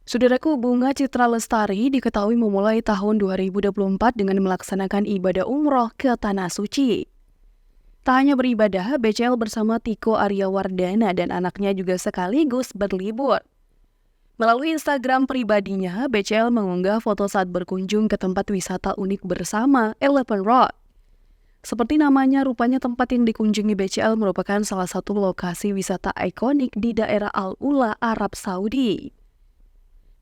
Saudaraku, Bunga Citra Lestari diketahui memulai tahun 2024 dengan melaksanakan ibadah umroh ke Tanah Suci. Tak hanya beribadah, BCL bersama Tiko Aryawardana dan anaknya juga sekaligus berlibur. Melalui Instagram pribadinya, BCL mengunggah foto saat berkunjung ke tempat wisata unik bersama Elephant Road. Seperti namanya, rupanya tempat yang dikunjungi BCL merupakan salah satu lokasi wisata ikonik di daerah Al-Ula, Arab Saudi.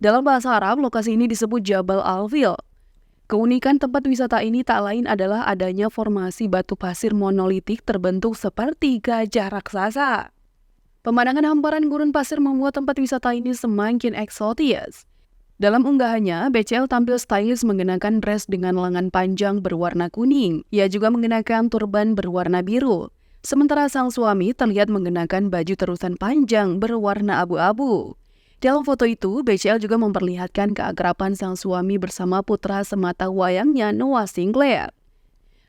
Dalam bahasa Arab, lokasi ini disebut Jabal Al-Fil. Keunikan tempat wisata ini tak lain adalah adanya formasi batu pasir monolitik terbentuk seperti gajah raksasa. Pemandangan hamparan gurun pasir membuat tempat wisata ini semakin eksotis. Dalam unggahannya, BCL tampil stylish mengenakan dress dengan lengan panjang berwarna kuning. Ia juga mengenakan turban berwarna biru. Sementara sang suami terlihat mengenakan baju terusan panjang berwarna abu-abu. Dalam foto itu, BCL juga memperlihatkan keakraban sang suami bersama putra semata wayangnya Noah Sinclair.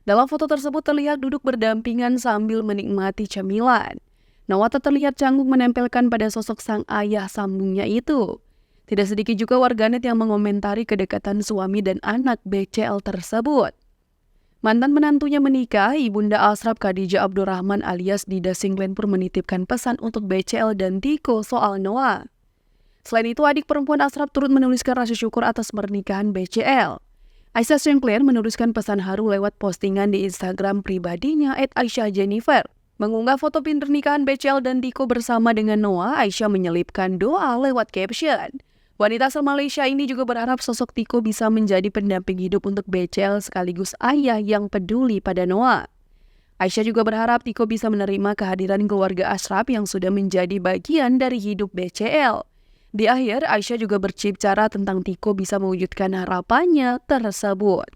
Dalam foto tersebut terlihat duduk berdampingan sambil menikmati cemilan. Noah tak terlihat canggung menempelkan pada sosok sang ayah sambungnya itu. Tidak sedikit juga warganet yang mengomentari kedekatan suami dan anak BCL tersebut. Mantan menantunya menikah, Ibunda Ashraf Khadijah Abdurrahman alias Dida Singlen pun menitipkan pesan untuk BCL dan Tiko soal Noah. Selain itu, adik perempuan Ashraf turut menuliskan rasa syukur atas pernikahan BCL. Aisyah Sinclair menuliskan pesan haru lewat postingan di Instagram pribadinya @aisyahjennifer. Mengunggah foto pernikahan BCL dan Tiko bersama dengan Noah, Aisyah menyelipkan doa lewat caption. Wanita asal Malaysia ini juga berharap sosok Tiko bisa menjadi pendamping hidup untuk BCL sekaligus ayah yang peduli pada Noah. Aisyah juga berharap Tiko bisa menerima kehadiran keluarga Ashraf yang sudah menjadi bagian dari hidup BCL. Di akhir, Aisyah juga berbicara tentang Tiko bisa mewujudkan harapannya tersebut.